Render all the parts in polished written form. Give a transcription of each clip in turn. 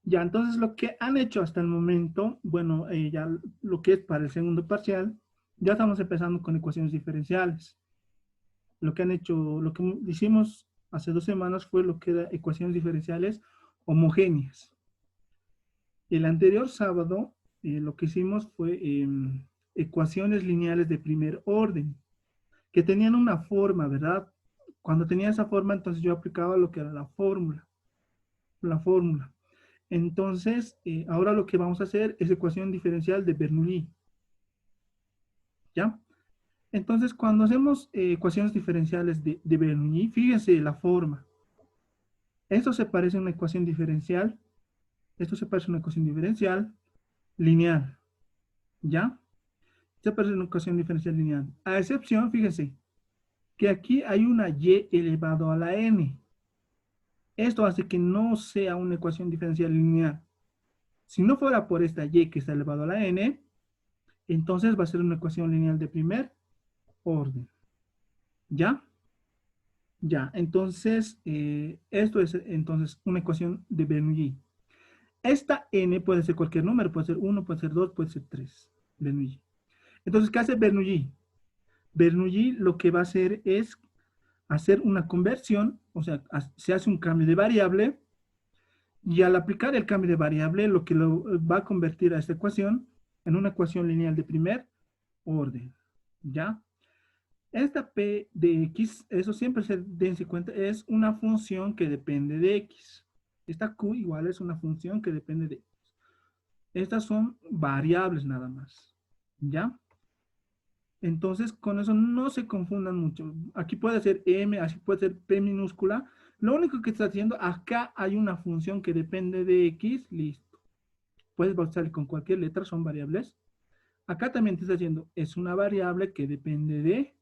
Ya, entonces lo que han hecho hasta el momento, bueno, ya lo que es para el segundo parcial, ya estamos empezando con ecuaciones diferenciales. Lo que han hecho, lo que hicimos hace 2 semanas fue lo que era ecuaciones diferenciales homogéneas. El anterior sábado, lo que hicimos fue ecuaciones lineales de primer orden, que tenían una forma, ¿verdad? Cuando tenía esa forma, entonces yo aplicaba lo que era la fórmula. La fórmula. Entonces, ahora lo que vamos a hacer es ecuación diferencial de Bernoulli, ¿ya? Entonces, cuando hacemos ecuaciones diferenciales de Bernoulli, fíjense la forma. Esto se parece a una ecuación diferencial, esto se parece a una ecuación diferencial lineal, ¿ya? Se parece a una ecuación diferencial lineal. A excepción, fíjense, que aquí hay una y elevado a la n. Esto hace que no sea una ecuación diferencial lineal. Si no fuera por esta y que está elevado a la n, entonces va a ser una ecuación lineal de primer orden. ¿Ya? Ya, entonces, esto es entonces una ecuación de Bernoulli. Esta n puede ser cualquier número, puede ser 1, puede ser 2, puede ser 3. Bernoulli. Entonces, ¿qué hace Bernoulli? Bernoulli lo que va a hacer es hacer una conversión, o sea, se hace un cambio de variable, y al aplicar el cambio de variable, lo que lo va a convertir a esta ecuación en una ecuación lineal de primer orden. ¿Ya? Esta p de x, eso siempre se dense cuenta, es una función que depende de x. Esta q igual es una función que depende de x. Estas son variables nada más. ¿Ya? Entonces, con eso no se confundan mucho. Aquí puede ser m, así puede ser p minúscula. Lo único que está haciendo, acá hay una función que depende de x, listo. Puedes bautizar con cualquier letra, son variables. Acá también te está diciendo, es una variable que depende de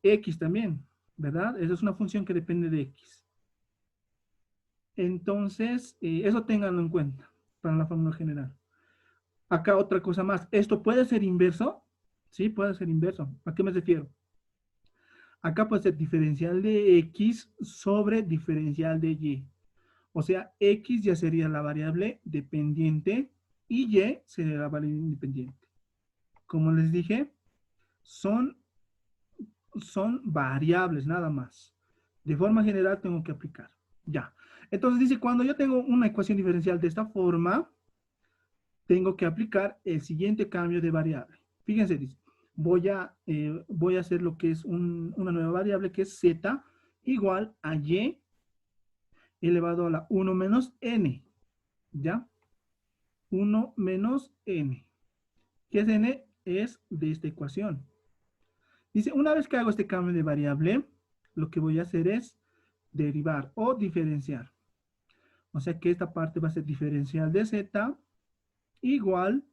x también, ¿verdad? Esa es una función que depende de x. Entonces, eso ténganlo en cuenta para la fórmula general. Acá otra cosa más. ¿Esto puede ser inverso? Sí, puede ser inverso. ¿A qué me refiero? Acá puede ser diferencial de x sobre diferencial de y. O sea, x ya sería la variable dependiente y y sería la variable independiente. Como les dije, son, son variables nada más. De forma general tengo que aplicar. Ya. Entonces dice, cuando yo tengo una ecuación diferencial de esta forma, tengo que aplicar el siguiente cambio de variable. Fíjense, dice, voy a hacer lo que es una nueva variable que es z igual a y elevado a la 1 menos n. ¿Ya? 1 menos n. ¿Qué es n? Es de esta ecuación. Dice, una vez que hago este cambio de variable, lo que voy a hacer es derivar o diferenciar. O sea que esta parte va a ser diferencial de z igual,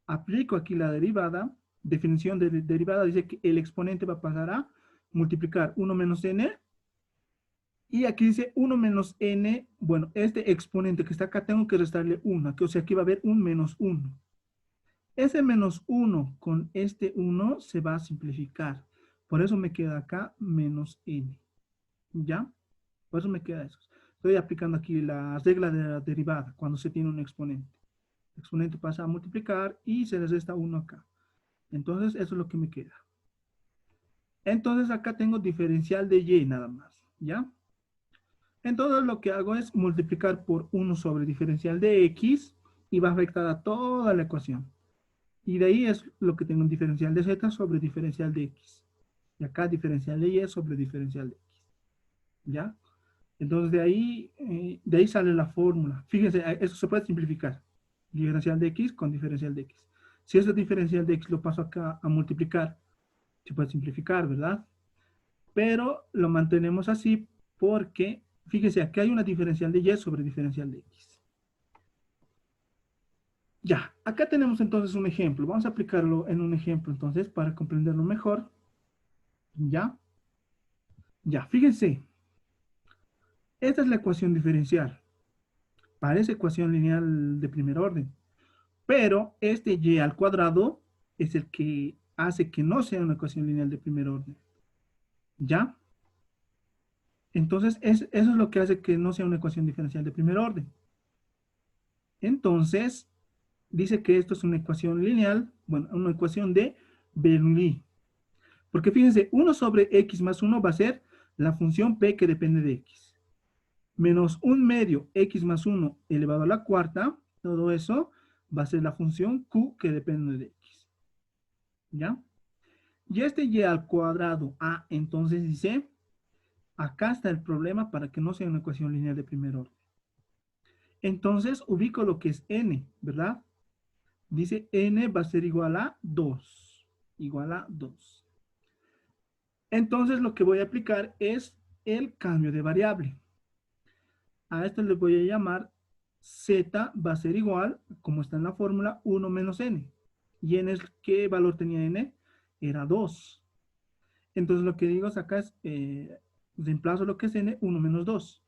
aplico aquí la derivada, definición de derivada dice que el exponente va a pasar a multiplicar 1 menos n, y aquí dice 1 menos n, bueno, este exponente que está acá tengo que restarle 1, o sea aquí va a haber un menos 1. Ese menos 1 con este 1 se va a simplificar, por eso me queda acá menos n, ¿ya? Por eso me queda eso. Estoy aplicando aquí la regla de la derivada cuando se tiene un exponente. El exponente pasa a multiplicar y se les resta 1 acá. Entonces, eso es lo que me queda. Entonces, acá tengo diferencial de y nada más, ¿ya? Entonces, lo que hago es multiplicar por 1 sobre diferencial de x y va a afectar a toda la ecuación. Y de ahí es lo que tengo un diferencial de z sobre diferencial de x. Y acá diferencial de y sobre diferencial de x, ¿ya? Entonces, de ahí sale la fórmula. Fíjense, eso se puede simplificar. Diferencial de x con diferencial de x. Si ese diferencial de x lo paso acá a multiplicar, se puede simplificar, ¿verdad? Pero lo mantenemos así porque, fíjense, aquí hay una diferencial de y sobre diferencial de x. Ya, acá tenemos entonces un ejemplo. Vamos a aplicarlo en un ejemplo entonces para comprenderlo mejor. Ya, ya, fíjense. Esta es la ecuación diferencial. Parece ecuación lineal de primer orden. Pero este y al cuadrado es el que hace que no sea una ecuación lineal de primer orden. ¿Ya? Entonces, eso es lo que hace que no sea una ecuación diferencial de primer orden. Entonces, dice que esto es una ecuación lineal, bueno, una ecuación de Bernoulli. Porque fíjense, 1 sobre x más 1 va a ser la función p que depende de x. Menos 1 medio x más 1 elevado a la cuarta, todo eso va a ser la función q que depende de x. ¿Ya? Y este y al cuadrado a, entonces dice, acá está el problema para que no sea una ecuación lineal de primer orden. Entonces ubico lo que es n, ¿verdad? Dice n va a ser igual a 2. Igual a 2. Entonces lo que voy a aplicar es el cambio de variable. A esto le voy a llamar z va a ser igual, como está en la fórmula, 1 menos n. ¿Y n es qué valor tenía n? Era 2. Entonces lo que digo es acá es, reemplazo lo que es n, 1 menos 2.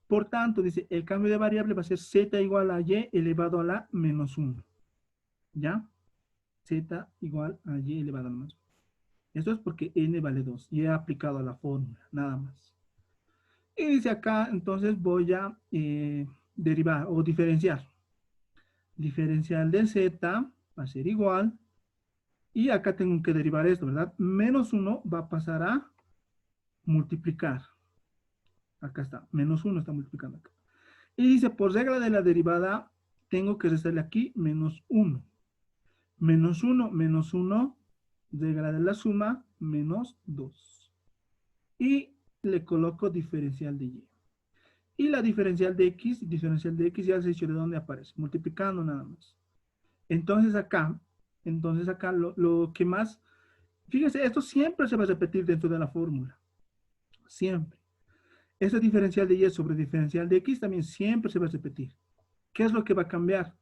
Por tanto, dice, el cambio de variable va a ser z igual a y elevado a la menos 1. ¿Ya? Z igual a y elevado a la menos 1. Esto es porque n vale 2 y he aplicado a la fórmula, nada más. Y dice acá, entonces voy a derivar o diferenciar. Diferencial de z va a ser igual. Y acá tengo que derivar esto, ¿verdad? Menos 1 va a pasar a multiplicar. Acá está, menos 1 está multiplicando acá. Y dice, por regla de la derivada, tengo que restarle aquí menos 1. Menos 1, regla de la suma, menos 2. Y le coloco diferencial de y. Y la diferencial de x ya se ha dicho de dónde aparece, multiplicando nada más. Entonces acá lo que más, fíjese, esto siempre se va a repetir dentro de la fórmula. Siempre. Esta diferencial de y sobre diferencial de x también siempre se va a repetir. ¿Qué es lo que va a cambiar?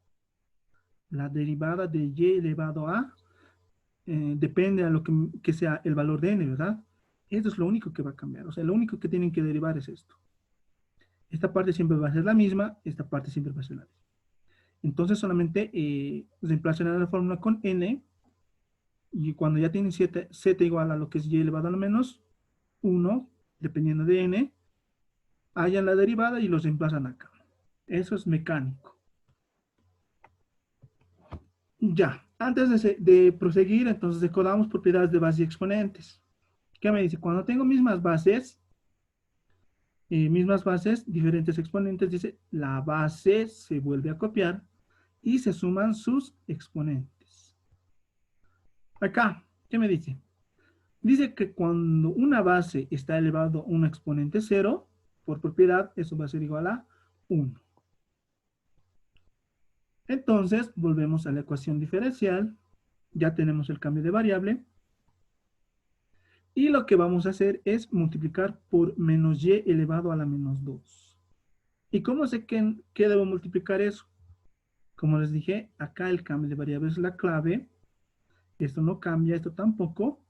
La derivada de y elevado a depende a lo que sea el valor de n, ¿verdad? Esto es lo único que va a cambiar. O sea, lo único que tienen que derivar es esto. Esta parte siempre va a ser la misma, esta parte siempre va a ser la misma. Entonces solamente reemplazan la fórmula con n, y cuando ya tienen z igual a lo que es y elevado a la menos 1, dependiendo de n, hallan la derivada y los reemplazan acá. Eso es mecánico. Ya, antes de proseguir, entonces recordamos propiedades de base y exponentes. ¿Qué me dice? Cuando tengo mismas bases, diferentes exponentes, dice, la base se vuelve a copiar y se suman sus exponentes. Acá, ¿qué me dice? Dice que cuando una base está elevado a un exponente 0, por propiedad, eso va a ser igual a 1. Entonces, volvemos a la ecuación diferencial. Ya tenemos el cambio de variable. Y lo que vamos a hacer es multiplicar por menos y elevado a la menos 2. ¿Y cómo sé qué debo multiplicar eso? Como les dije, acá el cambio de variable es la clave. Esto no cambia, esto tampoco.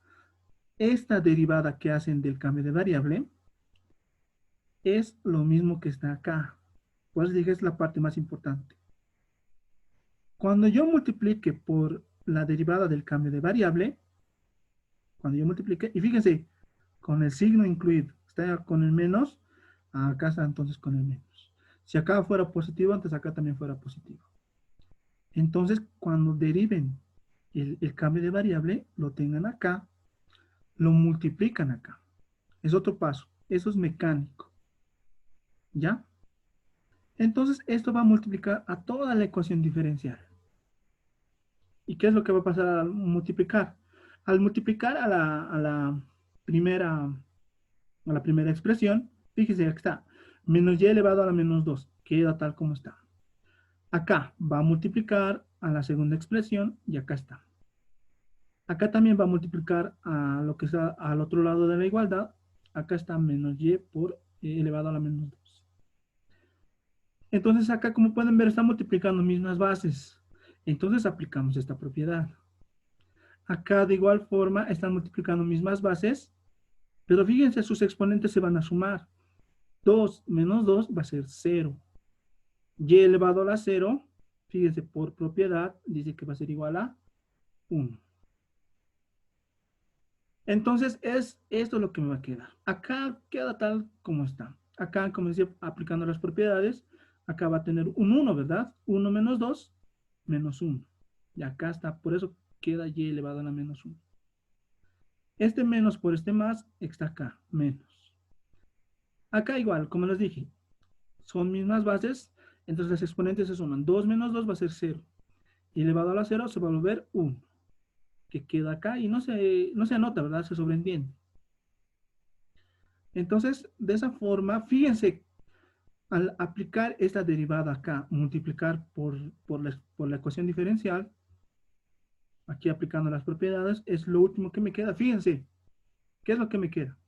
Esta derivada que hacen del cambio de variable es lo mismo que está acá. Por eso dije, es la parte más importante. Cuando yo multiplique por la derivada del cambio de variable, cuando yo multiplique, y fíjense, con el signo incluido, está con el menos, acá está entonces con el menos. Si acá fuera positivo, antes acá también fuera positivo. Entonces, cuando deriven el cambio de variable, lo tengan acá, lo multiplican acá. Es otro paso. Eso es mecánico. ¿Ya? Entonces, esto va a multiplicar a toda la ecuación diferencial. ¿Y qué es lo que va a pasar al multiplicar? Al multiplicar primera, a la primera expresión, fíjese, aquí está, menos y elevado a la menos 2, queda tal como está. Acá va a multiplicar a la segunda expresión y acá está. Acá también va a multiplicar a lo que está al otro lado de la igualdad. Acá está menos y por elevado a la menos 2. Entonces acá, como pueden ver, está multiplicando mismas bases. Entonces aplicamos esta propiedad. Acá de igual forma están multiplicando mismas bases, pero fíjense, sus exponentes se van a sumar. 2 menos 2 va a ser 0. Y elevado a la 0, fíjense, por propiedad, dice que va a ser igual a 1. Entonces, esto es lo que me va a quedar. Acá queda tal como está. Acá, como decía, aplicando las propiedades, Acá va a tener un 1, ¿verdad? 1 menos 2, menos 1. Y acá está, por eso queda y elevado a la menos 1. Este menos por este más está acá, menos. Acá igual, como les dije, son mismas bases, entonces las exponentes se suman. 2 menos 2 va a ser 0. Y elevado a la 0 se va a volver 1, que queda acá y no se anota, ¿verdad? Se sobreentiende. Entonces, de esa forma, fíjense, al aplicar esta derivada acá, multiplicar por la ecuación diferencial, aquí aplicando las propiedades, es lo último que me queda. Fíjense, ¿qué es lo que me queda?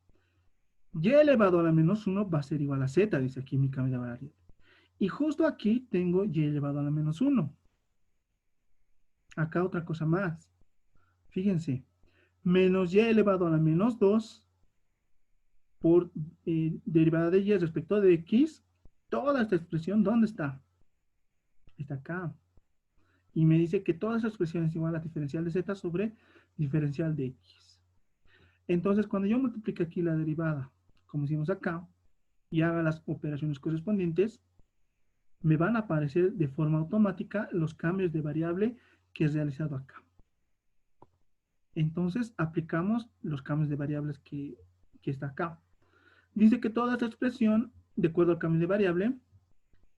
Y elevado a la menos 1 va a ser igual a z, dice aquí mi cambio de variable. Y justo aquí tengo y elevado a la menos 1. Acá otra cosa más. Fíjense, menos y elevado a la menos 2 por derivada de y respecto de x, toda esta expresión, ¿dónde está? Está acá. Y me dice que toda esa expresión es igual a diferencial de z sobre diferencial de x. Entonces, cuando yo multiplique aquí la derivada, como hicimos acá, y haga las operaciones correspondientes, me van a aparecer de forma automática los cambios de variable que he realizado acá. Entonces, aplicamos los cambios de variables que está acá. Dice que toda esta expresión, de acuerdo al cambio de variable,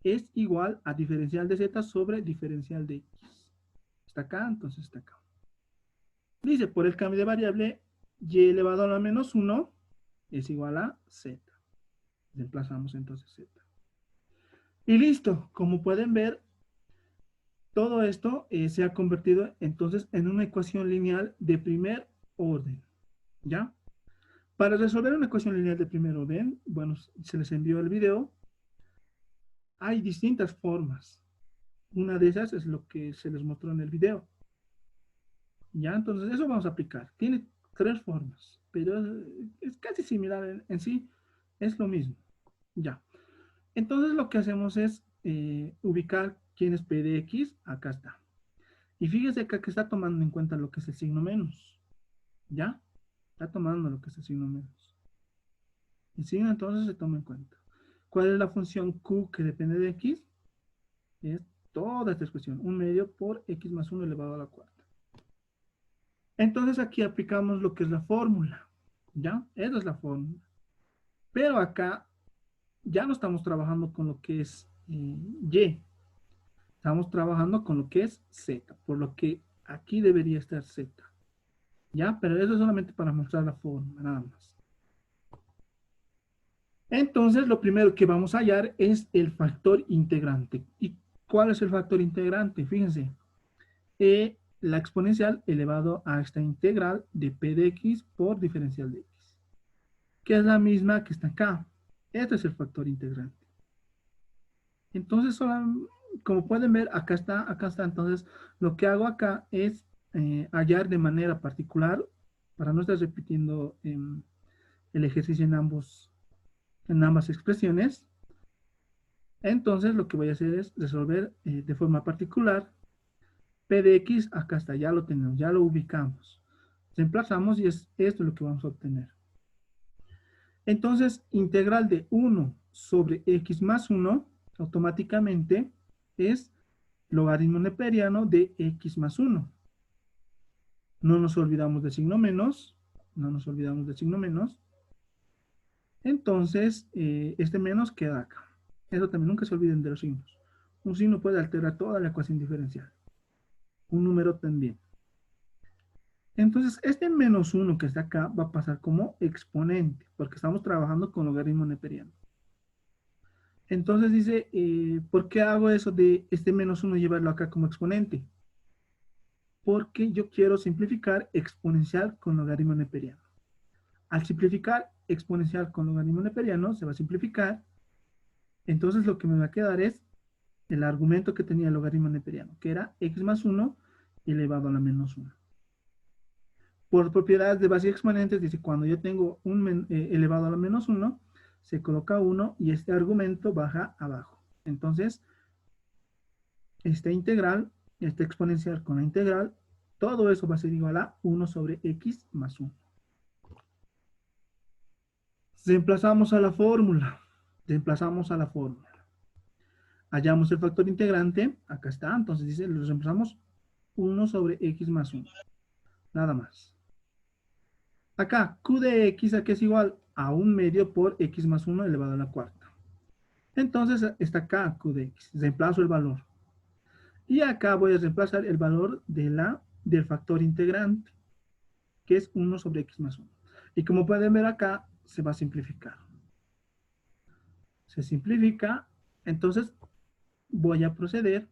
es igual a diferencial de z sobre diferencial de x. Está acá, entonces está acá. Dice, por el cambio de variable, y elevado a la menos 1 es igual a z. Reemplazamos entonces z. Y listo, como pueden ver, todo esto se ha convertido entonces en una ecuación lineal de primer orden. ¿Ya? Para resolver una ecuación lineal de primer orden, bueno, se les envió el video. Hay distintas formas. Una de esas es lo que se les mostró en el video. ¿Ya? Entonces, eso vamos a aplicar. Tiene tres formas, pero es casi similar en sí. Es lo mismo. Ya. Entonces, lo que hacemos es ubicar quién es P de X. Acá está. Y fíjese que está tomando en cuenta lo que es el signo menos. ¿Ya? Está tomando lo que es el signo menos. El signo entonces se toma en cuenta. ¿Cuál es la función Q que depende de X? Es toda esta expresión. 1 medio por X más 1 elevado a la cuarta. Entonces aquí aplicamos lo que es la fórmula. ¿Ya? Esa es la fórmula. Pero acá ya no estamos trabajando con lo que es Y. Estamos trabajando con lo que es Z. Por lo que aquí debería estar Z. ¿Ya? Pero eso es solamente para mostrar la fórmula, nada más. Entonces, lo primero que vamos a hallar es el factor integrante. ¿Y cuál es el factor integrante? Fíjense. La exponencial elevado a esta integral de p de x por diferencial de x, que es la misma que está acá. Este es el factor integrante. Entonces, como pueden ver, acá está, acá está. Entonces, lo que hago acá es hallar de manera particular, para no estar repitiendo el ejercicio en ambas expresiones. Entonces, lo que voy a hacer es resolver de forma particular. P de X, acá está, ya lo tenemos, ya lo ubicamos. Reemplazamos y es esto lo que vamos a obtener. Entonces, integral de 1 sobre X más 1, automáticamente es logaritmo neperiano de X más 1. No nos olvidamos del signo menos, no nos olvidamos del signo menos. Entonces, este menos queda acá. Eso también, nunca se olviden de los signos. Un signo puede alterar toda la ecuación diferencial. Un número también. Entonces, este menos 1 que está acá va a pasar como exponente, porque estamos trabajando con logaritmo neperiano. Entonces dice, ¿por qué hago eso de este menos 1 llevarlo acá como exponente? Porque yo quiero simplificar exponencial con logaritmo neperiano. Al simplificar exponencial con logaritmo neperiano, se va a simplificar. Entonces lo que me va a quedar es el argumento que tenía el logaritmo neperiano, que era x más 1 elevado a la menos 1. Por propiedades de base y exponentes, dice, cuando yo tengo un elevado a la menos 1, se coloca 1 y este argumento baja abajo. Entonces, esta integral, esta exponencial con la integral, todo eso va a ser igual a 1 sobre x más 1. Reemplazamos a la fórmula. Reemplazamos a la fórmula. Hallamos el factor integrante, acá está, entonces dice, lo reemplazamos 1 sobre x más 1, nada más. Acá, q de x aquí es igual a 1/2 por x más 1 elevado a la cuarta. Entonces está acá q de x, reemplazo el valor. Y acá voy a reemplazar el valor del factor integrante, que es 1 sobre x más 1. Y como pueden ver acá, se va a simplificar. Se simplifica, entonces voy a proceder.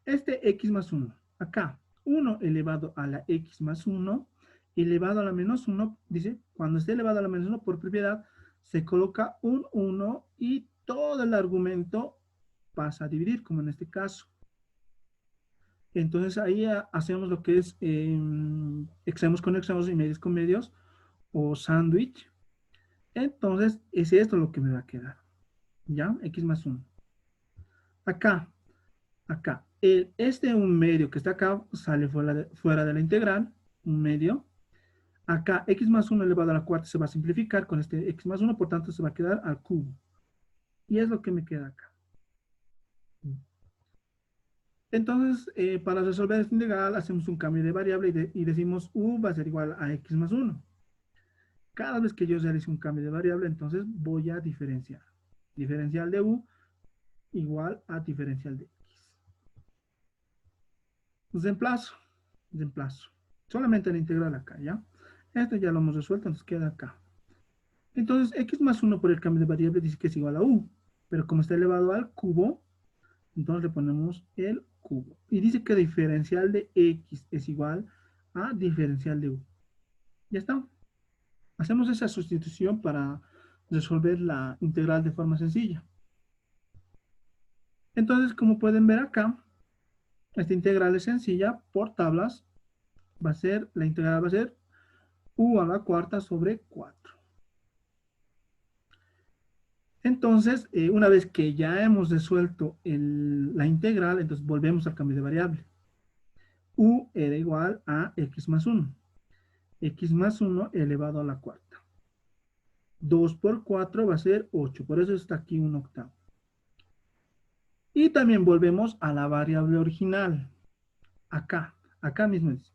Este x más 1, acá, 1 elevado a la x más 1, elevado a la menos 1, dice, cuando esté elevado a la menos 1 por propiedad, se coloca un 1 y todo el argumento pasa a dividir, como en este caso. Entonces ahí hacemos lo que es extremos con extremos y medios con medios, o sándwich. Entonces es esto lo que me va a quedar. ¿Ya? X más 1. Acá, este 1/2 que está acá sale fuera de la integral, 1/2. Acá x más 1 elevado a la cuarta se va a simplificar con este x más 1, por tanto se va a quedar al cubo. Y es lo que me queda acá. Entonces, para resolver esta integral, hacemos un cambio de variable y decimos u va a ser igual a x más 1. Cada vez que yo realice un cambio de variable, entonces voy a diferenciar. Diferencial de u igual a diferencial de x. Reemplazo. Solamente la integral acá, ¿ya? Esto ya lo hemos resuelto, nos queda acá. Entonces, x más 1 por el cambio de variable dice que es igual a u. Pero como está elevado al cubo, entonces le ponemos el cubo. Y dice que diferencial de x es igual a diferencial de u. Ya está. Hacemos esa sustitución para resolver la integral de forma sencilla. Entonces, como pueden ver acá, esta integral es sencilla por tablas. La integral va a ser u a la cuarta sobre 4. Entonces, una vez que ya hemos resuelto la integral, entonces volvemos al cambio de variable. U era igual a x más 1. X más 1 elevado a la cuarta. 2 por 4 va a ser 8, por eso está aquí 1/8. Y también volvemos a la variable original. Acá mismo dice.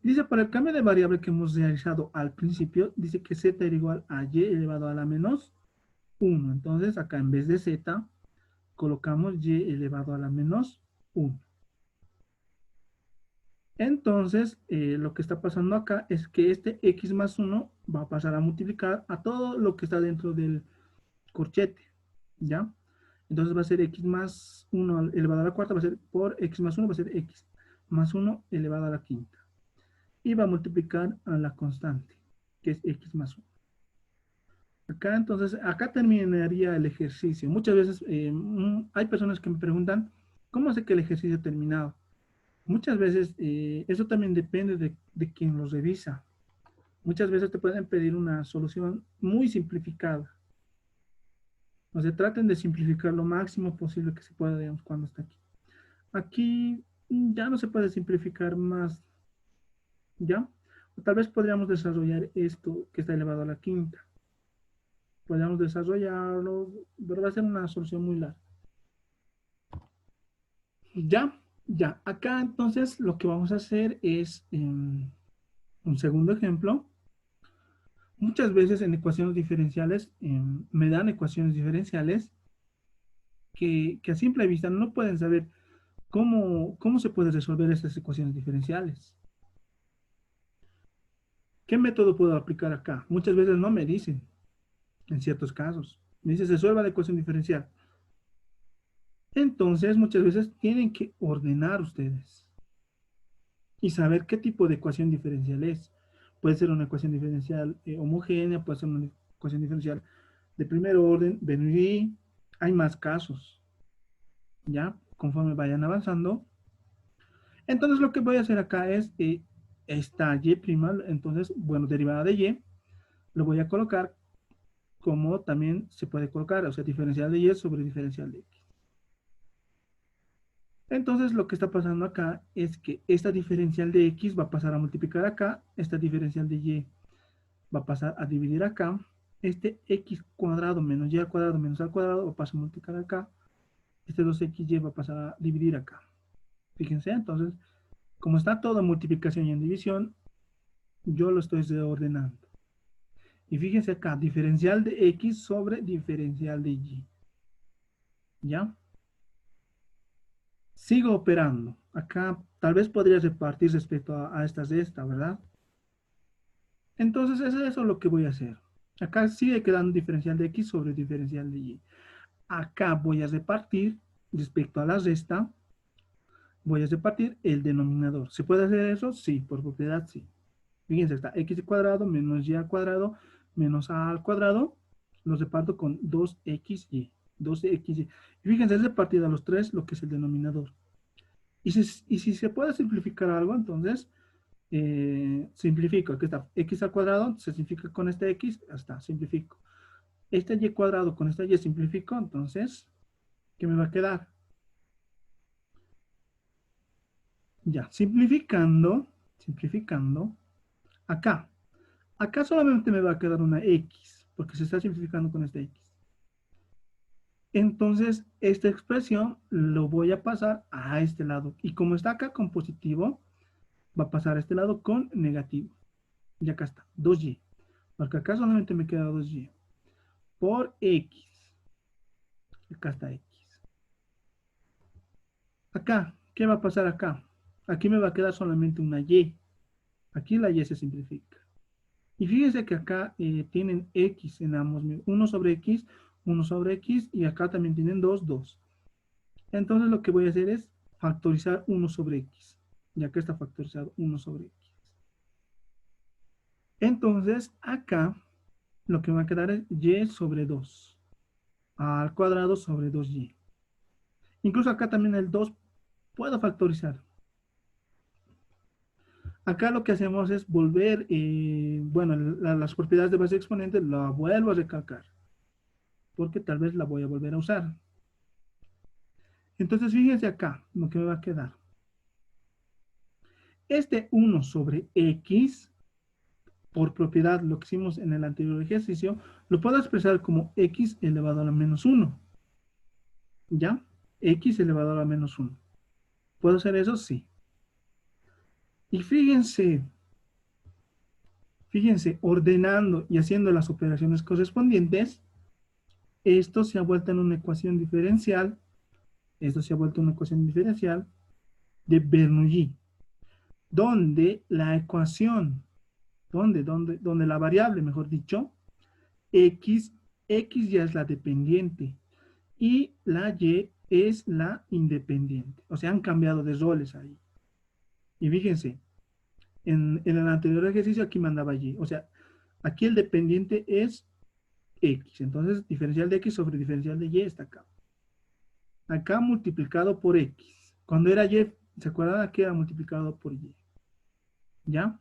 Dice, para el cambio de variable que hemos realizado al principio, dice que z era igual a y elevado a la menos 1. Entonces, acá en vez de z, colocamos y elevado a la menos 1. Entonces, lo que está pasando acá es que este x más 1 va a pasar a multiplicar a todo lo que está dentro del corchete, ¿ya? Entonces va a ser x más 1 elevado a la cuarta, va a ser por x más 1, va a ser x más 1 elevado a la quinta. Y va a multiplicar a la constante, que es x más 1. Acá, entonces, acá terminaría el ejercicio. Muchas veces hay personas que me preguntan, ¿cómo sé que el ejercicio ha terminado? Muchas veces eso también depende de quien los revisa. Muchas veces te pueden pedir una solución muy simplificada. O sea, traten de simplificar lo máximo posible que se pueda, digamos, cuando está aquí. Aquí ya no se puede simplificar más, ¿ya? O tal vez podríamos desarrollar esto que está elevado a la quinta. Podríamos desarrollarlo, pero va a ser una solución muy larga. Ya. Acá entonces lo que vamos a hacer es un segundo ejemplo. Muchas veces en ecuaciones diferenciales me dan ecuaciones diferenciales que a simple vista no pueden saber cómo se puede resolver estas ecuaciones diferenciales. ¿Qué método puedo aplicar acá? Muchas veces no me dicen, en ciertos casos. Me dice, resuelva la ecuación diferencial. Entonces, muchas veces tienen que ordenar ustedes y saber qué tipo de ecuación diferencial es. Puede ser una ecuación diferencial homogénea, puede ser una ecuación diferencial de primer orden, y hay más casos, ¿ya? Conforme vayan avanzando. Entonces, lo que voy a hacer acá es esta y', entonces, bueno, derivada de y, lo voy a colocar como también se puede colocar, o sea, diferencial de y sobre diferencial de x. Entonces, lo que está pasando acá es que esta diferencial de x va a pasar a multiplicar acá, esta diferencial de y va a pasar a dividir acá, este x cuadrado menos y al cuadrado menos al cuadrado va a pasar a multiplicar acá. Este 2xy va a pasar a dividir acá. Fíjense, entonces, como está todo en multiplicación y en división, yo lo estoy ordenando. Y fíjense acá, diferencial de x sobre diferencial de y. ¿Ya? Sigo operando. Acá tal vez podría repartir respecto a estas de esta, ¿verdad? Entonces es eso lo que voy a hacer. Acá sigue quedando diferencial de x sobre diferencial de y. Acá voy a repartir respecto a la resta, voy a repartir el denominador. ¿Se puede hacer eso? Sí, por propiedad sí. Fíjense, está x cuadrado menos y al cuadrado menos a al cuadrado. Lo reparto con 2xy. 2xy. Y fíjense, es repartido a los tres lo que es el denominador. Y si se puede simplificar algo, entonces simplifico. Aquí está x al cuadrado, se simplifica con este x, hasta simplifico. Este y cuadrado con este y simplifico, entonces, ¿qué me va a quedar? Ya, simplificando, acá. Acá solamente me va a quedar una x, porque se está simplificando con este x. Entonces, esta expresión lo voy a pasar a este lado. Y como está acá con positivo, va a pasar a este lado con negativo. Y acá está, 2y. Porque acá solamente me queda 2y. Por x. Acá está x. Acá, ¿qué va a pasar acá? Aquí me va a quedar solamente una y. Aquí la y se simplifica. Y fíjense que acá tienen x en ambos. 1 sobre x, y acá también tienen 2, 2. Entonces lo que voy a hacer es factorizar 1 sobre x. Y acá está factorizado 1 sobre x. Entonces acá lo que va a quedar es y sobre 2. Al cuadrado sobre 2y. Incluso acá también el 2 puedo factorizar. Acá lo que hacemos es volver, bueno, las propiedades de base exponente la vuelvo a recalcar, porque tal vez la voy a volver a usar. Entonces, fíjense acá lo que me va a quedar. Este 1 sobre x, por propiedad, lo que hicimos en el anterior ejercicio, lo puedo expresar como x elevado a la menos 1. ¿Ya? X elevado a la menos 1. ¿Puedo hacer eso? Sí. Y fíjense, ordenando y haciendo las operaciones correspondientes, esto se ha vuelto en una ecuación diferencial. Esto se ha vuelto una ecuación diferencial de Bernoulli, donde la ecuación, donde la variable, mejor dicho, x ya es la dependiente y la y es la independiente. O sea, han cambiado de roles ahí. Y fíjense, en el anterior ejercicio aquí mandaba y. O sea, aquí el dependiente es x. Entonces, diferencial de x sobre diferencial de y está acá. Acá multiplicado por x. Cuando era y, ¿se acuerdan? Aquí era multiplicado por y. ¿Ya?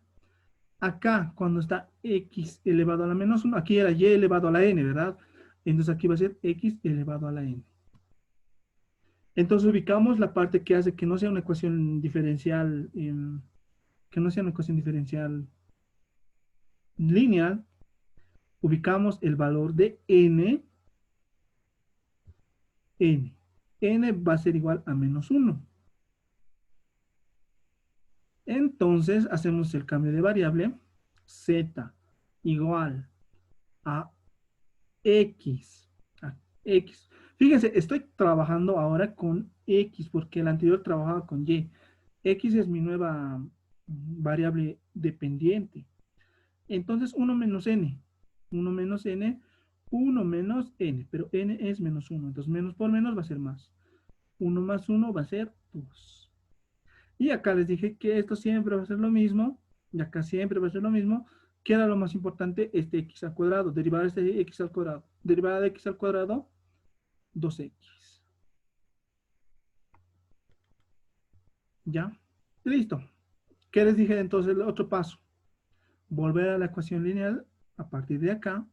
Acá, cuando está x elevado a la menos 1, aquí era y elevado a la n, ¿verdad? Entonces aquí va a ser x elevado a la n. Entonces ubicamos la parte que hace que no sea una ecuación diferencial, lineal. Ubicamos el valor de n. N va a ser igual a menos 1. Entonces hacemos el cambio de variable. Z igual a x. A x. Fíjense, estoy trabajando ahora con x porque el anterior trabajaba con y. X es mi nueva variable dependiente. Entonces 1 menos n. 1 menos n. 1 menos n. Pero n es menos 1. Entonces menos por menos va a ser más. 1 más 1 va a ser 2. Y acá les dije que esto siempre va a ser lo mismo. Y acá siempre va a ser lo mismo. ¿Qué era lo más importante? Este x al cuadrado. Derivada de este x al cuadrado. Derivada de x al cuadrado, 2x. ¿Ya? Listo. ¿Qué les dije entonces? El otro paso. Volver a la ecuación lineal a partir de acá.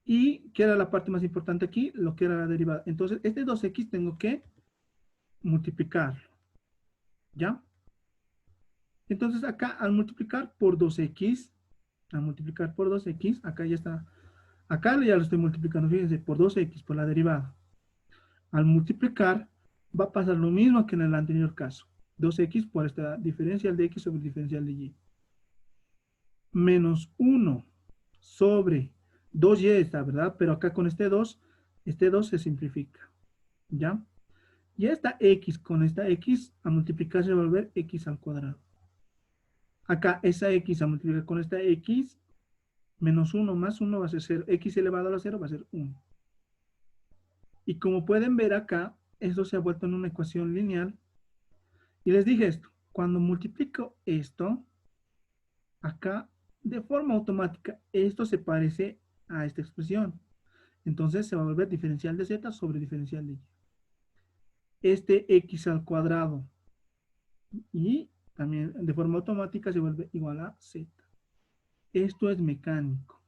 ¿Y qué era la parte más importante aquí? Lo que era la derivada. Entonces, este 2x tengo que multiplicarlo. ¿Ya? Entonces, acá al multiplicar por 2x, acá ya está Acá ya lo estoy multiplicando, fíjense, por 2x, por la derivada. Al multiplicar, va a pasar lo mismo que en el anterior caso. 2x por esta diferencial de x sobre diferencial de y. Menos 1 sobre 2y está, ¿verdad? Pero acá con este 2 se simplifica, ¿ya? Y esta x con esta x a multiplicar se va a volver x al cuadrado. Acá esa x a multiplicar con esta x, menos 1 más 1 va a ser 0. X elevado a la 0 va a ser 1. Y como pueden ver acá, esto se ha vuelto en una ecuación lineal. Y les dije esto, cuando multiplico esto, acá, de forma automática, esto se parece a esta expresión. Entonces se va a volver diferencial de z sobre diferencial de y. Este x al cuadrado y también de forma automática se vuelve igual a z. Esto es mecánico.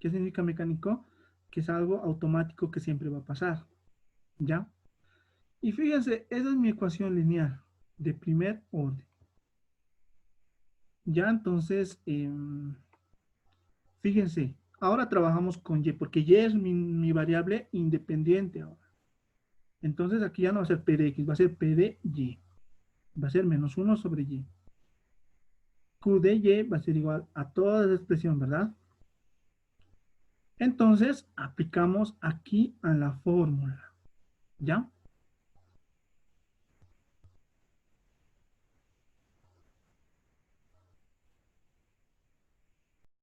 ¿Qué significa mecánico? Que es algo automático que siempre va a pasar. ¿Ya? Y fíjense, esa es mi ecuación lineal de primer orden. Ya, entonces, fíjense, ahora trabajamos con y, porque y es mi variable independiente ahora. Entonces aquí ya no va a ser p de x, va a ser p de y. Va a ser menos 1 sobre y. Q de y va a ser igual a toda esa expresión, ¿verdad? Entonces, aplicamos aquí a la fórmula, ¿ya?